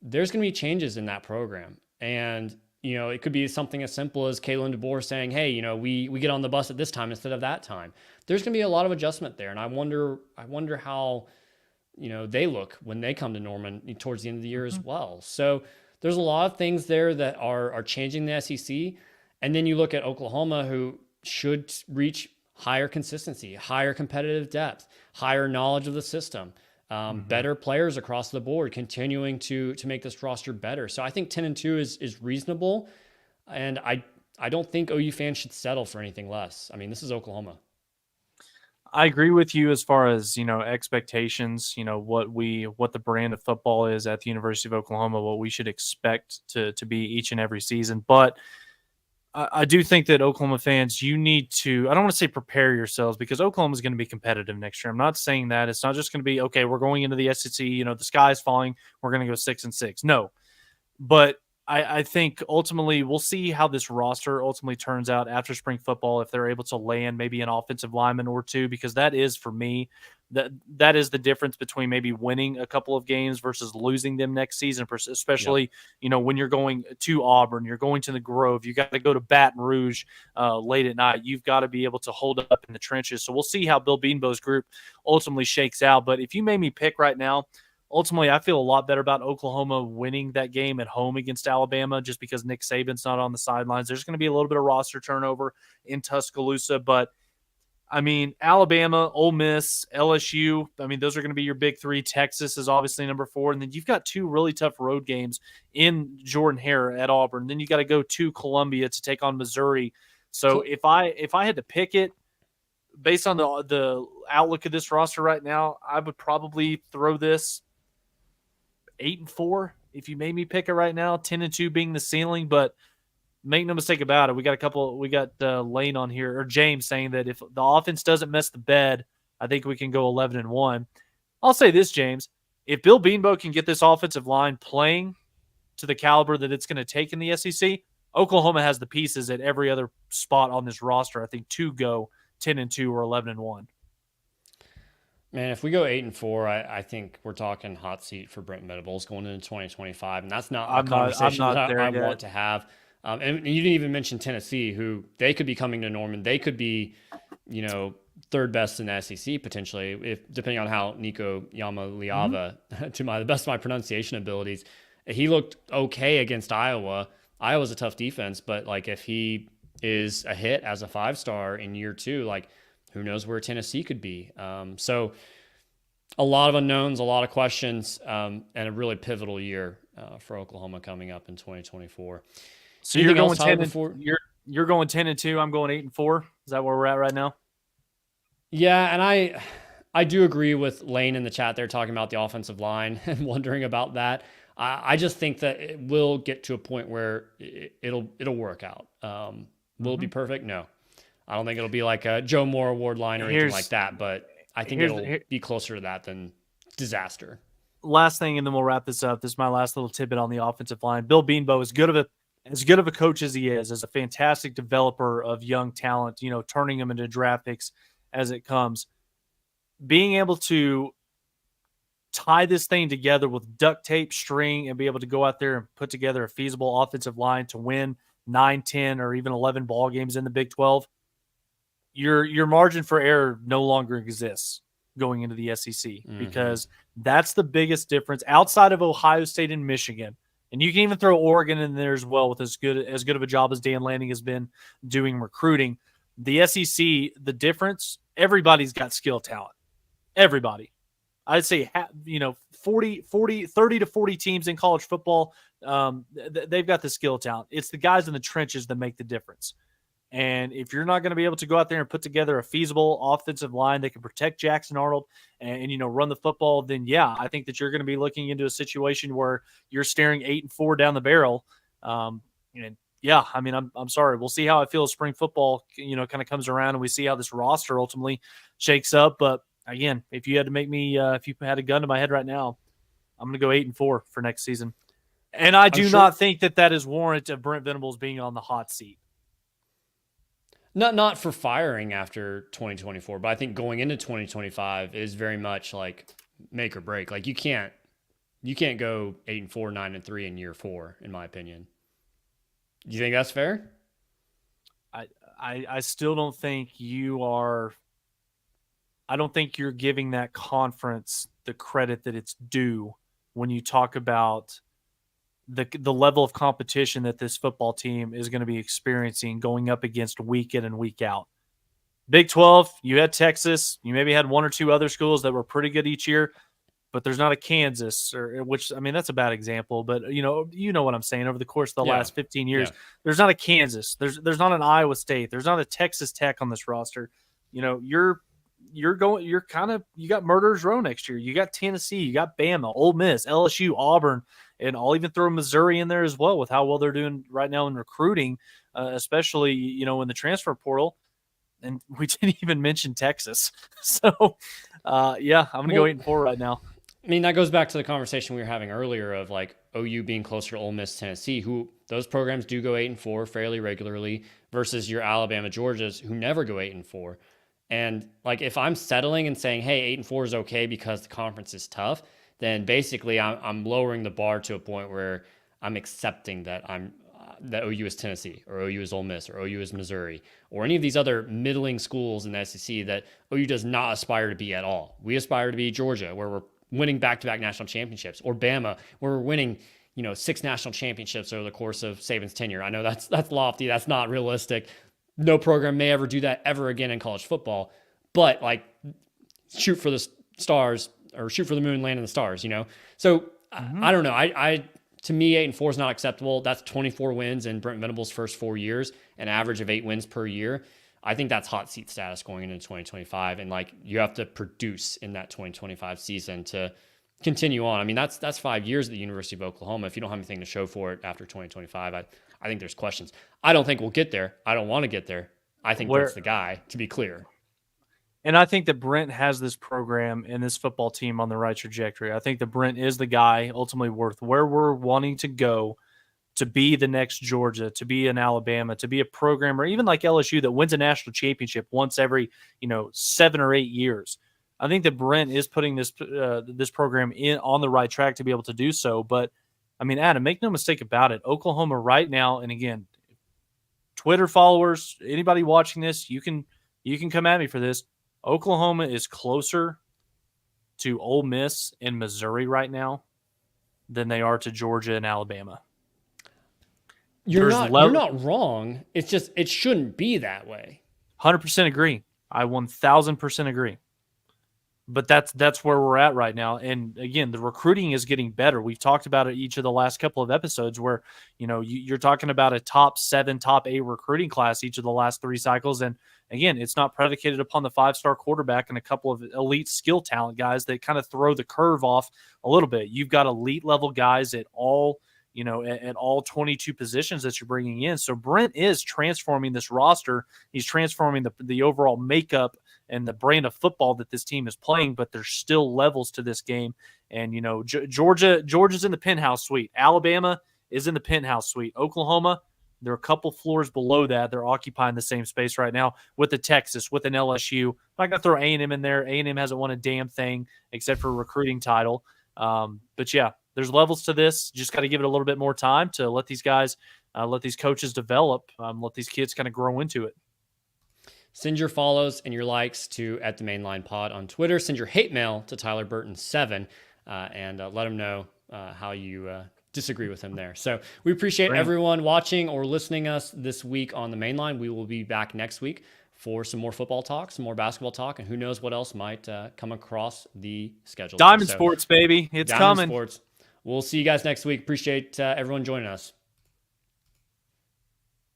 there's going to be changes in that program. And, it could be something as simple as Kalen DeBoer saying, hey, we get on the bus at this time instead of that time. There's going to be a lot of adjustment there. And I wonder how, they look when they come to Norman towards the end of the year as well. So there's a lot of things there that are changing the SEC. And then you look at Oklahoma, who should reach higher consistency, higher competitive depth, higher knowledge of the system, better players across the board, continuing to make this roster better. So I think 10-2 is reasonable. And I don't think OU fans should settle for anything less. I mean, this is Oklahoma. I agree with you as far as, expectations, what the brand of football is at the University of Oklahoma, what we should expect to be each and every season. But I do think that Oklahoma fans, you need to, I don't want to say prepare yourselves, because Oklahoma is going to be competitive next year. I'm not saying that. It's not just going to be, okay, we're going into the SEC, the sky's falling, we're going to go 6-6. No. But I think ultimately we'll see how this roster ultimately turns out after spring football, if they're able to land maybe an offensive lineman or two, because that is, for me, that is the difference between maybe winning a couple of games versus losing them next season, especially, when you're going to Auburn, you're going to the Grove, you got to go to Baton Rouge late at night. You've got to be able to hold up in the trenches. So we'll see how Bill Beanbo's group ultimately shakes out. But if you made me pick right now, ultimately, I feel a lot better about Oklahoma winning that game at home against Alabama, just because Nick Saban's not on the sidelines. There's going to be a little bit of roster turnover in Tuscaloosa, but I mean, Alabama, Ole Miss, LSU, I mean, those are going to be your big three. Texas is obviously number 4. And then you've got 2 really tough road games in Jordan-Hare at Auburn. Then you got to go to Columbia to take on Missouri. So if I had to pick it, based on the outlook of this roster right now, I would probably throw this 8-4 if you made me pick it right now. 10-2 being the ceiling, but make no mistake about it. We got Lane on here, or James, saying that if the offense doesn't mess the bed, I think we can go 11-1. I'll say this, James. If Bill Beanbo can get this offensive line playing to the caliber that it's going to take in the SEC, Oklahoma has the pieces at every other spot on this roster, I think, to go 10-2 or 11-1. Man, if we go 8-4, I think we're talking hot seat for Brent Venables going into 2025, and that's not a conversation that I want to have. And you didn't even mention Tennessee, who they could be coming to Norman. They could be, third best in the SEC potentially, if depending on how Nico Yamaliava, to the best of my pronunciation abilities, he looked okay against Iowa. Iowa's a tough defense, but like if he is a hit as a 5-star in year 2, like who knows where Tennessee could be. So a lot of unknowns, a lot of questions, and a really pivotal year for Oklahoma coming up in 2024. So you're going 10-2. I'm going 8-4. Is that where we're at right now? Yeah, and I do agree with Lane in the chat there talking about the offensive line and wondering about that. I just think that it will get to a point where it'll work out. Will it be perfect? No. I don't think it'll be like a Joe Moore Award line or anything like that, but I think it'll be closer to that than disaster. Last thing, and then we'll wrap this up. This is my last little tidbit on the offensive line. Bill Beanbo, as good of a coach as he is, as a fantastic developer of young talent, turning them into draft picks as it comes, being able to tie this thing together with duct tape, string, and be able to go out there and put together a feasible offensive line to win 9, 10, or even 11 ball games in the Big 12, your margin for error no longer exists going into the SEC, because that's the biggest difference outside of Ohio State and Michigan. And you can even throw Oregon in there as well, with as good of a job as Dan Lanning has been doing recruiting. The SEC, the difference, everybody's got skill talent. Everybody. I'd say 30 to 40 teams in college football, they've got the skill talent. It's the guys in the trenches that make the difference. And if you're not going to be able to go out there and put together a feasible offensive line that can protect Jackson Arnold and run the football, then yeah, I think that you're going to be looking into a situation where you're staring 8-4 down the barrel. And yeah, I mean, I'm sorry. We'll see how I feel as spring football, kind of comes around, and we see how this roster ultimately shakes up. But again, if you had to make me, if you had a gun to my head right now, I'm going to go 8-4 for next season. And I do not think that is warrant of Brent Venables being on the hot seat. Not for firing after 2024, but I think going into 2025 is very much like make or break. Like you can't go 8-4, 9-3 in year 4, in my opinion. Do you think that's fair? I still don't think you are. I don't think you're giving that conference the credit that it's due when you talk about the level of competition that this football team is going to be experiencing going up against week in and week out. Big 12, you had Texas, you maybe had one or two other schools that were pretty good each year, but there's not a Kansas, that's a bad example, but you know what I'm saying. Over the course of the last 15 years, there's not a Kansas, there's not an Iowa State, there's not a Texas Tech on this roster. You got Murderers Row next year. You got Tennessee, you got Bama, Ole Miss, LSU, Auburn, and I'll even throw Missouri in there as well with how well they're doing right now in recruiting, especially, in the transfer portal. And we didn't even mention Texas. So, I'm going to go 8-4 right now. I mean, that goes back to the conversation we were having earlier of like OU being closer to Ole Miss, Tennessee, who those programs do go 8-4 fairly regularly versus your Alabama, Georgias, who never go 8-4. And like, if I'm settling and saying, hey, 8-4 is okay because the conference is tough, then basically I'm lowering the bar to a point where I'm accepting that that OU is Tennessee or OU is Ole Miss or OU is Missouri or any of these other middling schools in the SEC that OU does not aspire to be at all. We aspire to be Georgia, where we're winning back-to-back national championships, or Bama, where we're winning 6 national championships over the course of Saban's tenure. I know that's lofty. That's not realistic. No program may ever do that ever again in college football, but like shoot for the stars or shoot for the moon, land in the stars, So I don't know. To me, 8-4 is not acceptable. That's 24 wins in Brent Venables' first 4 years, an average of 8 wins per year. I think that's hot seat status going into 2025. And like, you have to produce in that 2025 season to continue on. I mean, that's 5 years at the University of Oklahoma. If you don't have anything to show for it after 2025, I think there's questions. I don't think we'll get there. I don't want to get there. I think Brent's the guy, to be clear. And I think that Brent has this program and this football team on the right trajectory. I think that Brent is the guy ultimately worth where we're wanting to go to be the next Georgia, to be an Alabama, to be a program, or even like LSU that wins a national championship once every 7 or 8 years. I think that Brent is putting this program in on the right track to be able to do so. But I mean, Adam, make no mistake about it. Oklahoma right now, and again, Twitter followers, anybody watching this, you can come at me for this. Oklahoma is closer to Ole Miss and Missouri right now than they are to Georgia and Alabama. You're not wrong. It's just, it shouldn't be that way. 100% agree. I 1000% agree. But that's where we're at right now. And again, the recruiting is getting better. We've talked about it each of the last couple of episodes where, you're talking about a top 7, top 8 recruiting class each of the last 3 cycles. And again, it's not predicated upon the 5-star quarterback and a couple of elite skill talent guys that kind of throw the curve off a little bit. You've got elite level guys at all, at all 22 positions that you're bringing in. So Brent is transforming this roster. He's transforming the overall makeup and the brand of football that this team is playing, but there's still levels to this game. And, Georgia's in the penthouse suite. Alabama is in the penthouse suite. Oklahoma, they're a couple floors below that. They're occupying the same space right now with the Texas, with an LSU. I'm not going to throw A&M in there. A&M hasn't won a damn thing except for a recruiting title. But yeah, there's levels to this. Just got to give it a little bit more time to let these guys, let these coaches develop, let these kids kind of grow into it. Send your follows and your likes to @themainlinepod on Twitter. Send your hate mail to Tyler Burton 7 and let him know how you disagree with him there. So we appreciate everyone watching or listening us this week on the Main Line. We will be back next week for some more football talk, some more basketball talk, and who knows what else might come across the schedule. Diamond Sports, baby. It's Diamond coming. Sports. We'll see you guys next week. Appreciate everyone joining us.